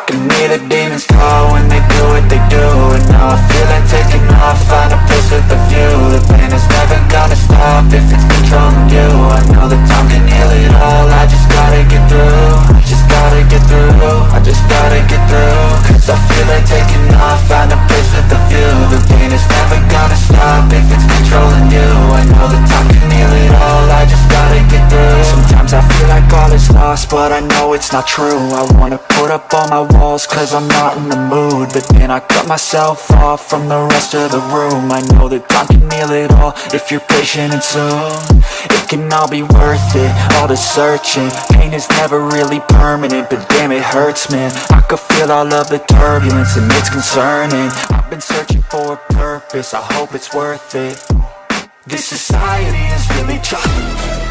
can hear the demons call when they do what they do. And now I feel like taking off, find a place with a view. The pain is never gonna stop if it's controlling you. I know that time can heal it all, I just gotta get through. I just gotta get through, I just gotta get through. Cause I feel like taking off, find a place with a view. The pain is never gonna stop if it's controlling you. I know that time can heal it all, I just gotta get through. Sometimes I feel like all is lost, but I know it's not true. I wanna put up all my walls cause I'm not in the mood, but then I cut myself off from the rest of the room. I know that time can heal it all if you're patient and soon. It can all be worth it, all the searching. Pain is never really permanent, but damn it hurts, man. I could feel all of the turbulence and it's concerning. I've been searching for a purpose, I hope it's worth it. This society is really trying.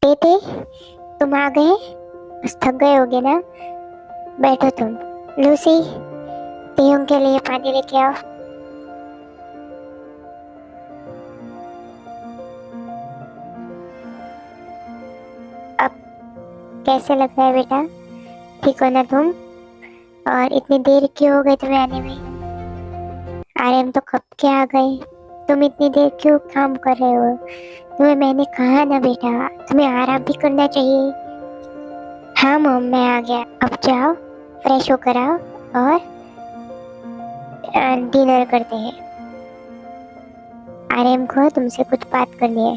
बेटे, तुम आ गए? बस थक गए होगे ना? बैठो तुम। लूसी, तेयों के लिए पानी लेके आओ। अब कैसे लग रहा है बेटा? ठीक हो ना तुम? और इतनी देर क्यों हो गई तुम्हें आने में? आर्यन तो कब के आ गए, तुम इतनी देर क्यों काम कर रहे हो? तुम्हें मैंने कहा ना बेटा, तुम्हें आराम भी करना चाहिए। हाँ मॉम, मैं आ गया। अब जाओ, फ्रेश होकर आओ और डिनर करते हैं। आर्यन को तुमसे कुछ बात करनी है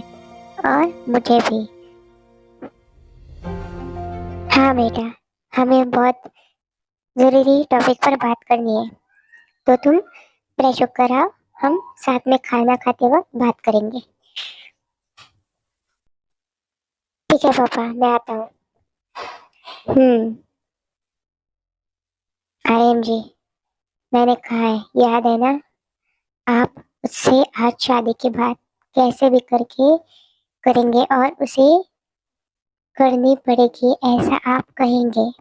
और मुझे भी। हाँ बेटा, हमें बहुत जरूरी टॉपिक पर बात करनी है, तो तुम फ्रेश होकर आओ, हम साथ में खाना खाते वक्त बात करेंगे। ठीक है पापा, मैं आता हूँ। आर्यन जी, मैंने कहा है, याद है ना? आप उससे आज शादी के बाद कैसे भी करके करेंगे और उसे करनी पड़ेगी, ऐसा आप कहेंगे,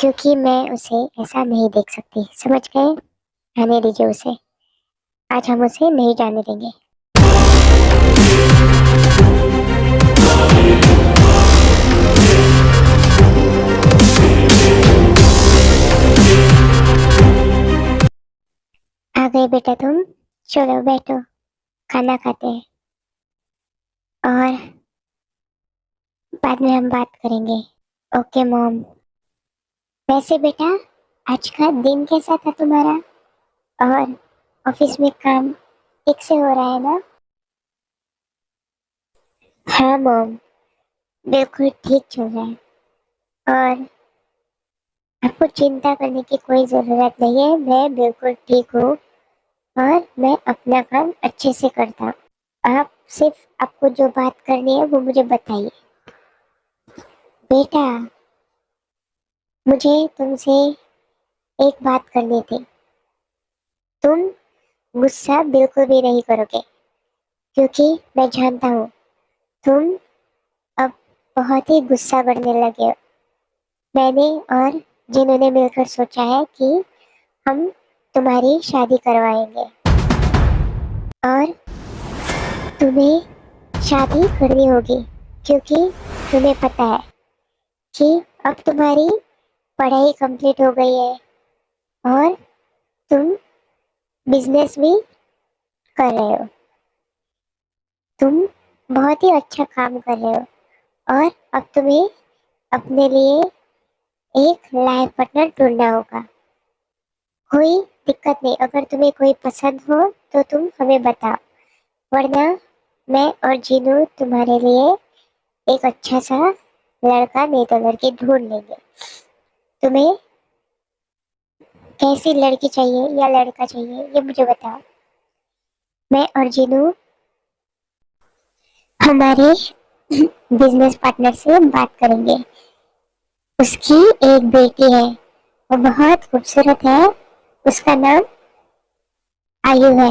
क्योंकि मैं उसे ऐसा नहीं देख सकती। समझ गए? रहने दीजिए उसे, आज हम उसे नहीं जाने देंगे। आ गए बेटा तुम? चलो बैठो, खाना खाते हैं और बाद में हम बात करेंगे। Okay mom. वैसे बेटा, आज का दिन कैसा था तुम्हारा? और ऑफिस में काम ठीक से हो रहा है ना? हाँ मॉम, बिल्कुल ठीक चल रहा है और आपको चिंता करने की कोई ज़रूरत नहीं है। मैं बिल्कुल ठीक हूँ और मैं अपना काम अच्छे से करता हूँ। आप सिर्फ आपको जो बात करनी है वो मुझे बताइए। बेटा, मुझे तुमसे एक बात करनी थी। तुम गुस्सा बिल्कुल भी नहीं करोगे, क्योंकि मैं जानता हूँ तुम अब बहुत ही गुस्सा करने लगे हो। मैंने और जिन्होंने मिलकर सोचा है कि हम तुम्हारी शादी करवाएंगे और तुम्हें शादी करनी होगी, क्योंकि तुम्हें पता है कि अब तुम्हारी पढ़ाई कंप्लीट हो गई है और तुम बिजनेस भी कर रहे हो। तुम बहुत ही अच्छा काम कर रहे हो और अब तुम्हें अपने लिए एक लाइफ पार्टनर ढूंढना होगा। कोई दिक्कत नहीं, अगर तुम्हें कोई पसंद हो तो तुम हमें बताओ, वरना मैं और जीनू तुम्हारे लिए एक अच्छा सा लड़का नहीं तो लड़की ढूंढ लेंगे। तुम्हें कैसी लड़की चाहिए या लड़का चाहिए ये मुझे बताओ। मैं और जीनू हमारे बिजनेस पार्टनर से बात करेंगे। उसकी एक बेटी है, वो बहुत खूबसूरत है, उसका नाम आयु है।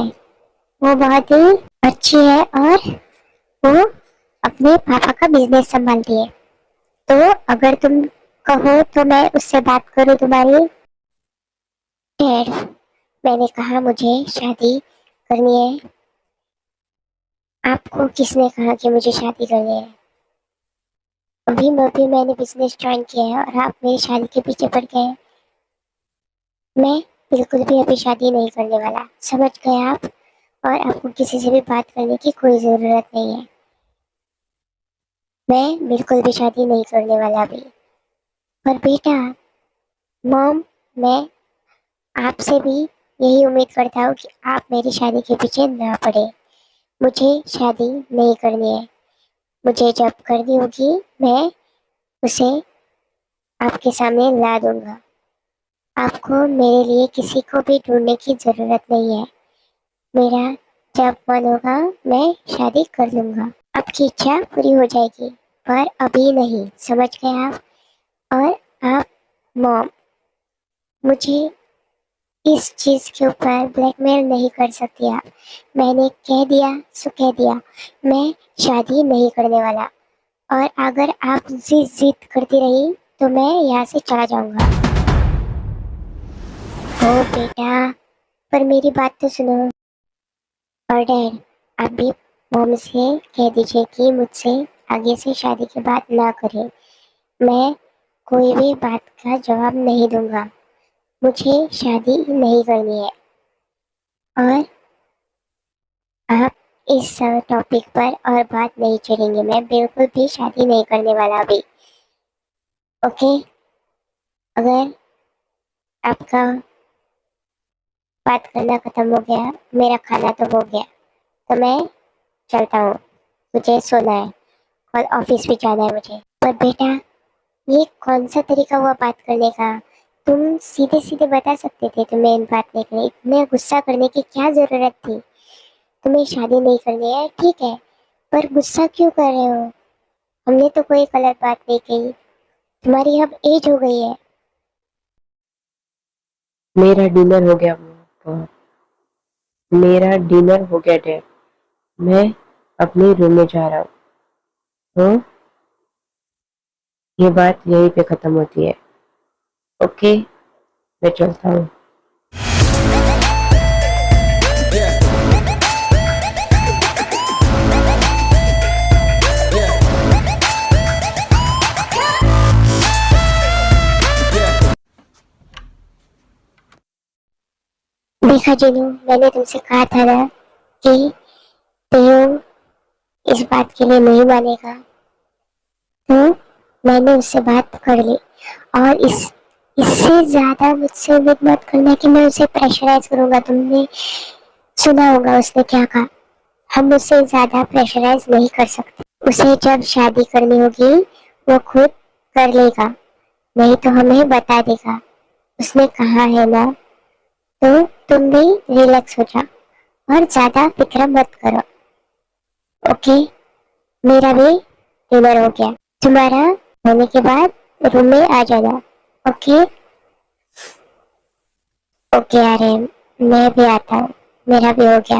वो बहुत ही अच्छी है और वो अपने पापा का बिजनेस संभालती है। तो अगर तुम कहो तो मैं उससे बात करूं तुम्हारी। डैड, मैंने कहा मुझे शादी करनी है। आपको किसने कहा कि मुझे शादी करनी है? अभी मैंने बिजनेस ज्वाइन किया है और आप मेरी शादी के पीछे पड़ गए हैं। मैं बिल्कुल भी अभी शादी नहीं करने वाला, समझ गए आप? और आपको किसी से भी बात करने की कोई ज़रूरत नहीं है। मैं बिल्कुल भी शादी नहीं करने वाला अभी। पर बेटा, मॉम, मैं आपसे भी यही उम्मीद करता हूँ कि आप मेरी शादी के पीछे ना पड़े। मुझे शादी नहीं करनी है। मुझे जब करनी होगी मैं उसे आपके सामने ला दूंगा। आपको मेरे लिए किसी को भी ढूंढने की ज़रूरत नहीं है। मेरा जब मन होगा मैं शादी कर लूँगा। आपकी इच्छा पूरी हो जाएगी, पर अभी नहीं, समझ गए आप? और आप मॉम, मुझे इस चीज़ के ऊपर ब्लैकमेल नहीं कर सकती आप। मैंने कह दिया सो कह दिया, मैं शादी नहीं करने वाला। और अगर आप जिद करती रही तो मैं यहाँ से चला जाऊंगा। ओ बेटा, पर मेरी बात तो सुनो। और डैड, आप भी मॉम से कह दीजिए कि मुझसे आगे से शादी की बात ना करें। मैं कोई भी बात का जवाब नहीं दूंगा। मुझे शादी नहीं करनी है। और आप इस टॉपिक पर और बात नहीं छेड़ेंगे। मैं बिल्कुल भी शादी नहीं करने वाला अभी। ओके? अगर आपका बात करना खत्म हो गया, मेरा खाना तो हो गया, तो मैं चलता हूँ। मुझे सोना है और ऑफिस भी जाना है मुझे। पर बेटा, ये कौन सा तरीका हुआ बात करने का? तुम सीधे सीधे बता सकते थे तुम्हें इन बात नहीं करनी। इतने गुस्सा करने की क्या जरूरत थी? तुम्हें शादी नहीं करनी है, ठीक है, पर गुस्सा क्यों कर रहे हो? हमने तो कोई गलत बात नहीं कही। तुम्हारी अब एज हो गई है। मेरा डिनर हो गया पापा। मेरा डिनर हो गया डैड। मैं अपने रूम में जा रहा हूँ। तो ये बात यहीं पे खत्म होती है। ओके, मैं चलता हूँ। देखा जीनू, मैंने तुमसे कहा था ना कि तेरू इस बात के लिए नहीं मानेगा। तो मैंने उससे बात कर ली। और इससे ज्यादा मुझसे उम्मीद मत करना कि मैं उसे प्रेशराइज करूंगा। तुमने सुना होगा उसने क्या कहा। हम उससे ज्यादा प्रेशराइज नहीं कर सकते। उसे जब शादी करनी होगी वो खुद कर लेगा, नहीं तो हमें बता देगा। उसने कहा है ना, तो तुम भी रिलैक्स हो जाओ और ज्यादा फिक्र मत करो। ओके? मेरा भी डिनर हो गया। तुम्हारा होने के बाद रूम में आ जाना। ओके? ओके आर्यन, मैं भी आता हूँ। मेरा भी हो गया।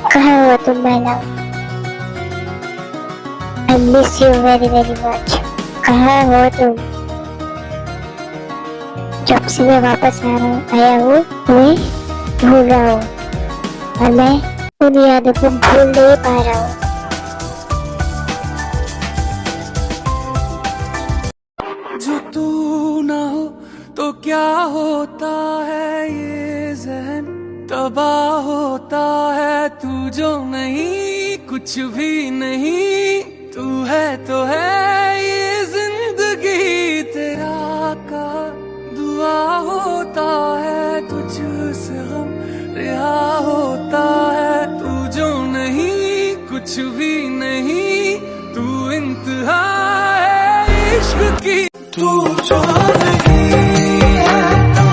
कहाँ हो तुम महिला? I miss you very very much. कहाँ हो तुम? जब से मैं वापस आया हूँ मैं भूल रहा हूँ और मैं उन यादों को भूल नहीं पा रहा हूँ। जो तू ना हो तो क्या होता है ये ज़हन तबाह होता है। तू जो नहीं कुछ भी नहीं, तू है तो है ये जिंदगी। तेरा का दुआ होता है, तुझसे हम रिहा होता है। तू जो नहीं कुछ भी नहीं, तू इंतहा है इश्क की। तू जो नहीं है तो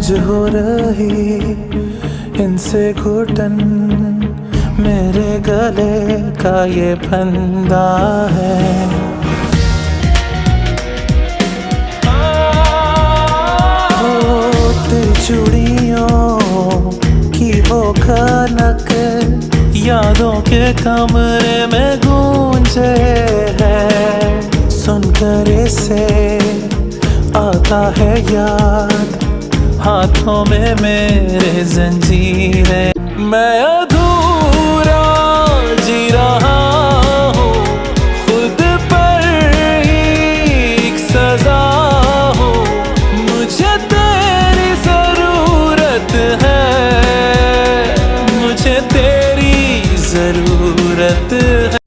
लूज हो रही इनसे घुटन, मेरे गले का ये फंदा है। चूड़ियों की वो खनक यादों के कमरे में गूंजे है। सुनकर इसे आता है याद, हाथों में मेरे जंजीरें। मैं अधूरा जी रहा हूँ, खुद पर ही एक सजा हूँ। मुझे तेरी जरूरत है, मुझे तेरी जरूरत है।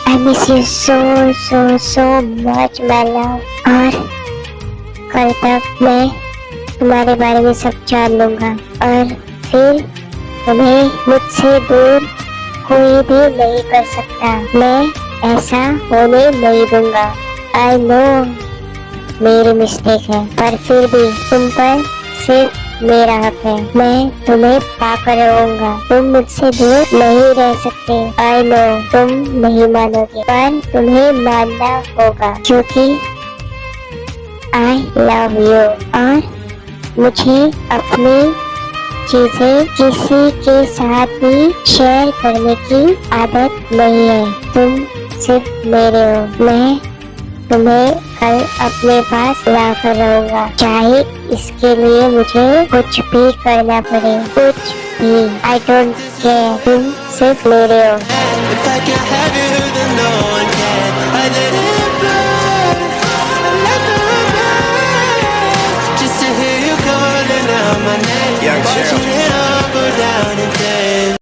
I miss you so much my love। और कल तक मैं तुम्हारे बारे में सब जान लूंगा और फिर तुम्हें मुझसे दूर कोई भी नहीं कर सकता। मैं ऐसा होने नहीं दूंगा। आई नो मेरी मिस्टेक है, पर फिर भी तुम पर सिर्फ मेरा हक है। मैं तुम्हें पाकर रहूंगा। तुम मुझसे दूर नहीं रह सकते। आई नो तुम नहीं मानोगे, पर तुम्हें मानना होगा क्योंकि आई लव यू। और मुझे अपनी चीजें किसी के साथ भी शेयर करने की आदत नहीं है। तुम सिर्फ मेरे हो। मैं तुम्हें कल अपने पास लाकर रहूंगा, चाहे इसके लिए मुझे कुछ भी करना पड़े, कुछ भी। I don't care. तुम सिर्फ मेरे हो। If I can't have you, then no one can. I let it burn, I let the burn, just to hear you calling out my name. Watching it all go down in flames.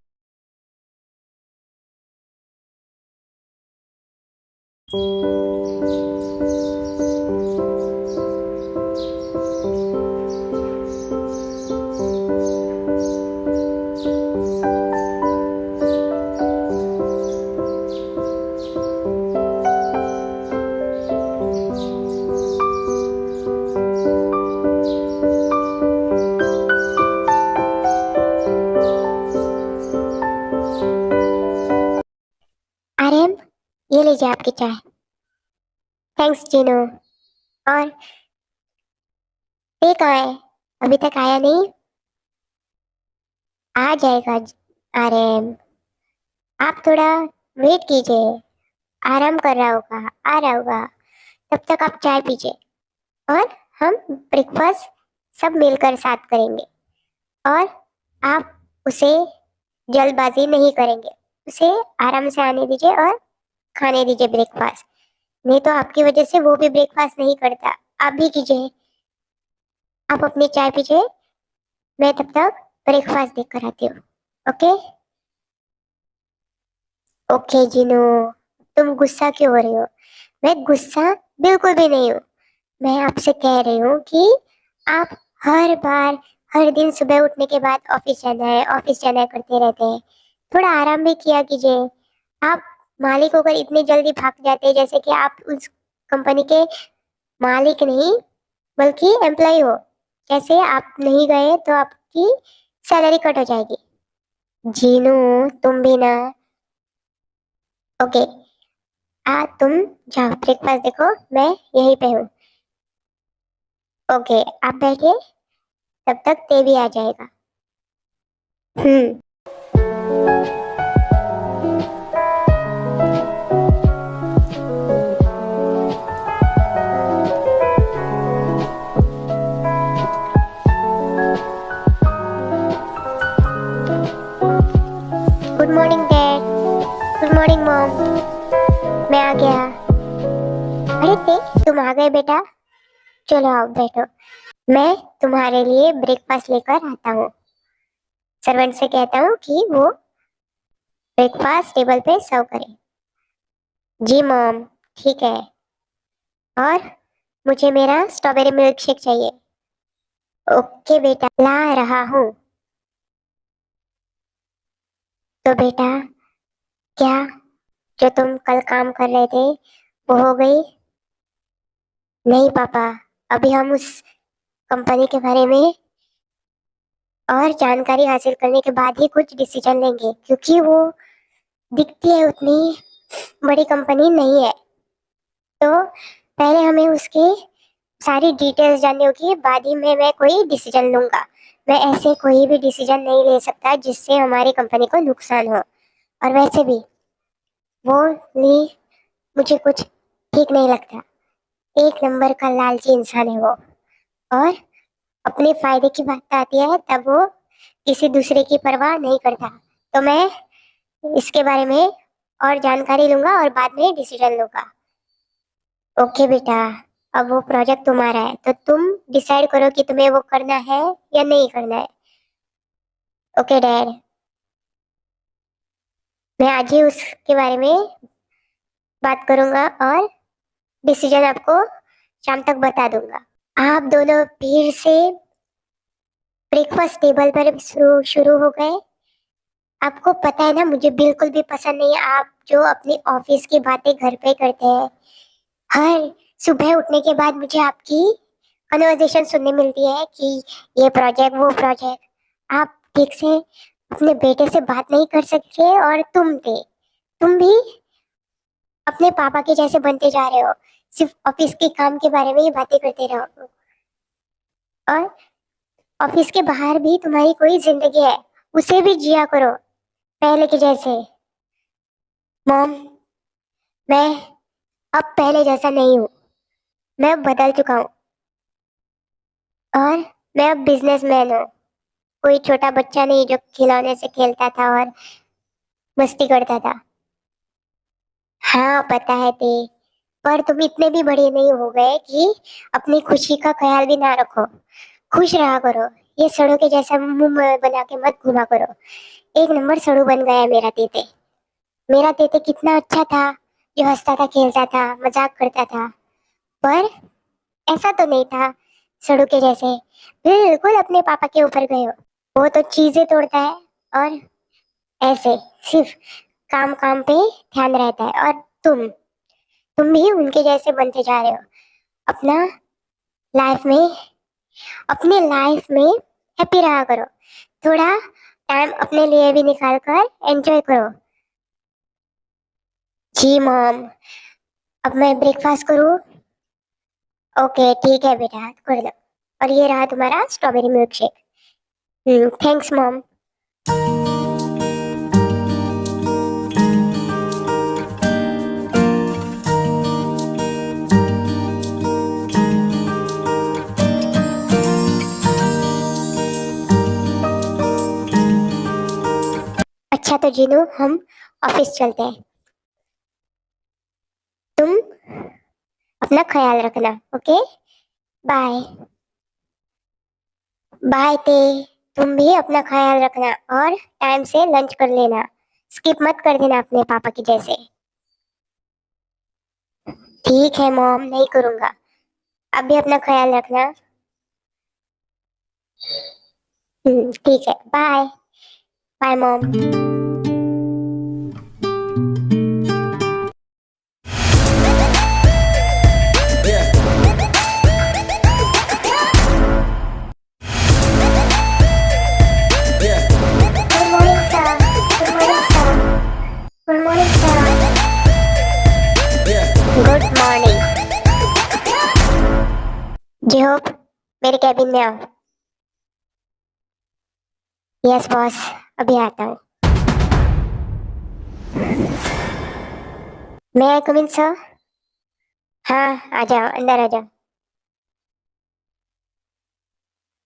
Aryan, ये लीजिए आपकी चाय। Thanks Jinu. और ये कहाँ है? अभी तक आया नहीं? आ जाएगा आर्यन, आप थोड़ा वेट कीजिए। आराम कर रहा होगा, आ रहा होगा। तब तक आप चाय पीजिए और हम ब्रेकफास्ट सब मिलकर साथ करेंगे। और आप उसे जल्दबाजी नहीं करेंगे, उसे आराम से आने दीजिए और खाने दीजिए ब्रेकफास्ट। नहीं तो आपकी वजह से वो भी ब्रेकफास्ट नहीं करता। आप भी कीजिए। आप अपनी चाय पीजिए, मैं तब तक ब्रेकफास्ट देख कर आती हूँ। ओके ओके जीनू, तुम गुस्सा क्यों हो रही हो? मैं गुस्सा बिल्कुल भी नहीं हूँ। मैं आपसे कह रही हूँ कि आप हर बार हर दिन सुबह उठने के बाद ऑफिस जाना है करते रहते हैं। थोड़ा आराम भी किया कीजिए। आप मालिक होकर इतनी जल्दी भाग जाते हैं जैसे कि आप उस कंपनी के मालिक नहीं बल्कि एम्प्लॉय हो। जैसे आप नहीं गए तो आपकी सैलरी कट हो जाएगी। जीनू तुम भी ना। ओके तुम जाओ ब्रेकफास्ट देखो, मैं यहीं पे हूँ। ओके आप बैठिए, तब तक ते भी आ जाएगा। Good morning dad. Good morning mom. मैं आ गया। अरे ते तुम आ गए बेटा, चलो आओ बैठो। मैं तुम्हारे लिए ब्रेकफास्ट लेकर आता हूँ। सर्वेंट से कहता हूँ कि वो ब्रेकफास्ट टेबल पे सर्व करे। जी मॉम ठीक है। और मुझे मेरा स्ट्रॉबेरी मिल्क शेक चाहिए। ओके बेटा ला रहा हूँ। तो बेटा, क्या जो तुम कल काम कर रहे थे वो हो गई? नहीं पापा, अभी हम उस कंपनी के बारे में और जानकारी हासिल करने के बाद ही कुछ डिसीजन लेंगे, क्योंकि वो दिखती है उतनी बड़ी कंपनी नहीं है। तो पहले हमें उसके सारी डिटेल्स जाननी होगी, बाद ही में मैं कोई डिसीजन लूंगा। मैं ऐसे कोई भी डिसीजन नहीं ले सकता जिससे हमारी कंपनी को नुकसान हो। और वैसे भी वो ली मुझे कुछ ठीक नहीं लगता। एक नंबर का लालची इंसान है वो। और अपने फायदे की बात आती है तब वो किसी दूसरे की परवाह नहीं करता। तो मैं इसके बारे में और जानकारी लूंगा और बाद में डिसीजन लूंगा। ओके बेटा, अब वो प्रोजेक्ट तुम्हारा है तो तुम डिसाइड करो कि तुम्हें वो करना है या नहीं करना है। ओके डैड, मैं आज ही उसके बारे में बात करूंगा और डिसीजन आपको शाम तक बता दूंगा। आप दोनों फिर से ब्रेकफास्ट टेबल पर शुरू शुरू हो गए। आपको पता है ना, मुझे बिल्कुल भी पसंद नहीं है आप जो अपनी ऑफिस की बातें घर पे करते हैं। हर सुबह उठने के बाद मुझे आपकी कन्वर्सेशन सुनने मिलती है कि ये प्रोजेक्ट वो प्रोजेक्ट। आप ठीक से अपने बेटे से बात नहीं कर सकते और तुम भी अपने पापा के जैसे बनते जा रहे हो। सिर्फ ऑफिस के काम के बारे में ही बातें करते रहो। और ऑफिस के बाहर भी तुम्हारी कोई जिंदगी है, उसे भी जिया करो पहले के जैसे। मॉम, मैं अब पहले जैसा नहीं हूँ। मैं अब बदल चुका हूँ और मैं अब बिजनेसमैन हूँ। कोई छोटा बच्चा नहीं जो खिलौने से खेलता था और मस्ती करता था। हाँ पता है ते, पर तुम इतने भी बड़े नहीं हो गए कि अपनी खुशी का ख्याल भी ना रखो। खुश रहा करो। ये सड़ों के जैसा मुंह में बना के मत घुमा करो। एक नंबर सड़ू बन गया है मेरा तेते। मेरा तेते कितना अच्छा था, जो हंसता था, खेलता था, मजाक करता था। पर ऐसा तो नहीं था सड़ू के जैसे। बिल्कुल अपने पापा के ऊपर गए हो। वो तो चीजें तोड़ता है और ऐसे सिर्फ काम काम पे ध्यान रहता है। और तुम भी उनके जैसे बनते जा रहे हो। अपना लाइफ में अपने लाइफ में हैप्पी रहा करो। थोड़ा टाइम अपने लिए भी निकाल कर एंजॉय करो। जी मॉम, अब मैं ब्रेकफास्ट करूँ? ओके ठीक है बेटा, कर लो। और ये रहा तुम्हारा strawberry milk shake. Thanks mom. अच्छा तो जीनू, हम ऑफिस चलते हैं। तुम अपना ख्याल रखना। Okay, bye. बाय ते, तुम भी अपना ख्याल रखना और टाइम से लंच कर लेना। स्किप मत कर देना अपने पापा की जैसे। ठीक है मॉम, नहीं करूंगा। अब भी अपना ख्याल रखना। ठीक है, bye. Bye mom. Good morning sir. Good morning sir. Good morning sir. Good morning. जी होप, मेरे कैबिन में आओ। यस बॉस, अभी आता हूँ। मैं आई कम इन सर? हाँ आ जाओ, अंदर आ जाओ।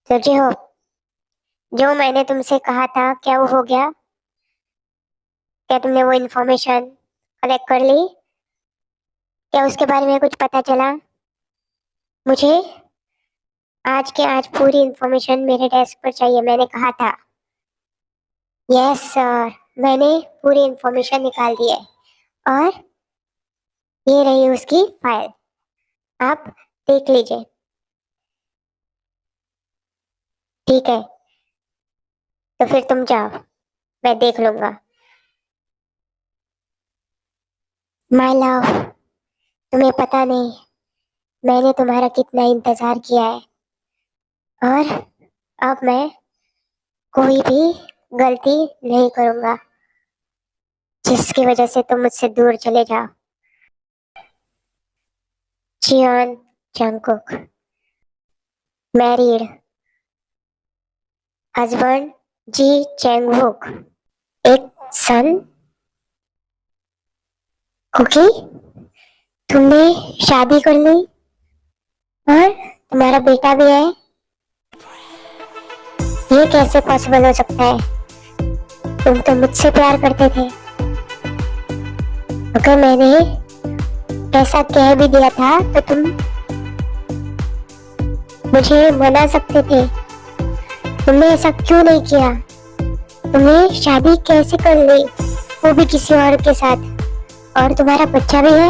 तो जी होप, जो मैंने तुमसे कहा था क्या वो हो गया? क्या तुमने वो इन्फॉर्मेशन कलेक्ट कर ली? क्या उसके बारे में कुछ पता चला? मुझे आज के आज पूरी इन्फॉर्मेशन मेरे डेस्क पर चाहिए, मैंने कहा था। यस सर, मैंने पूरी इन्फॉर्मेशन निकाल दी है और ये रही उसकी फाइल। आप देख लीजिए। ठीक है, तो फिर तुम जाओ, मैं देख लूंगा। माय लव, तुम्हें पता नहीं मैंने तुम्हारा कितना इंतजार किया है, और अब मैं कोई भी गलती नहीं करूंगा जिसकी वजह से तुम मुझसे दूर चले जाओ। जियोन जंगकुक, मैरिड, हस्बैंड जी चैंगवुक, एक सन। कुकी, तुमने शादी कर ली और तुम्हारा बेटा भी है। ये कैसे पॉसिबल हो सकता है? तुम तो मुझसे प्यार करते थे। अगर मैंने ऐसा कह भी दिया था तो तुम मुझे मना सकते थे। तुमने ऐसा क्यों नहीं किया? तुमने शादी कैसे कर ली, वो भी किसी और के साथ, और तुम्हारा बच्चा भी है।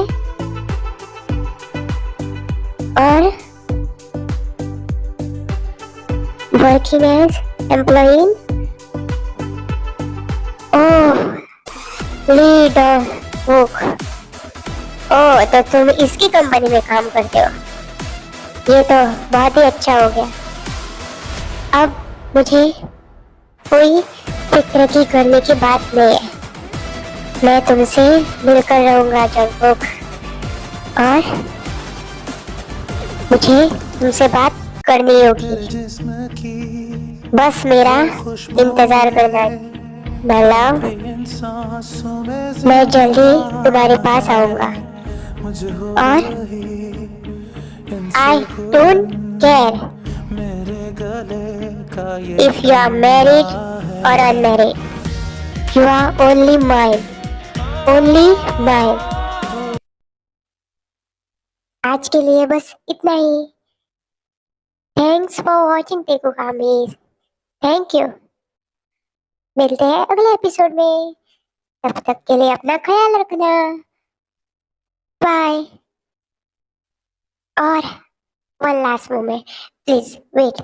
और वर्किंग एज एम्प्लॉई, ओह लीडर बुक, ओह तो तुम इसकी कंपनी में काम करते हो। ये तो बहुत ही अच्छा हो गया। अब मुझे कोई फिक्र की करने की बात नहीं है। मैं तुमसे मिलकर रहूंगा जंगकुक, और मुझे तुमसे बात करनी होगी। जिस्म की बस मेरा इंतजार करना है। My love, इन सांसों में मैं जल्दी तुम्हारे पास आऊंगा, मुझे हो और रही I don't care मेरे गले का ये if you are married or unmarried. You are only mine, only mine. आज के लिए बस इतना ही। थैंक्स फॉर वॉचिंग टेकू कामीज। Thank you. मिलते हैं अगले एपिसोड में। तब तक के लिए अपना ख्याल रखना। बाय। और one last moment, please wait.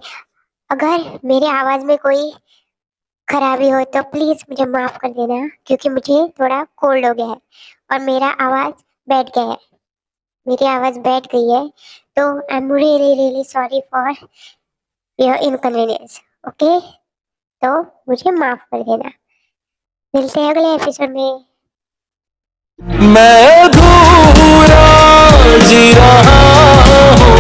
अगर मेरी आवाज में कोई खराबी हो तो प्लीज मुझे माफ कर देना, क्योंकि मुझे थोड़ा कोल्ड हो गया है और मेरा आवाज बैठ गया है। मेरी आवाज बैठ गई है, तो I am really really sorry for your inconvenience. Okay, तो मुझे माफ कर देना। मिलते हैं अगले एपिसोड में। मैं अधूरा जी रहा हूँ।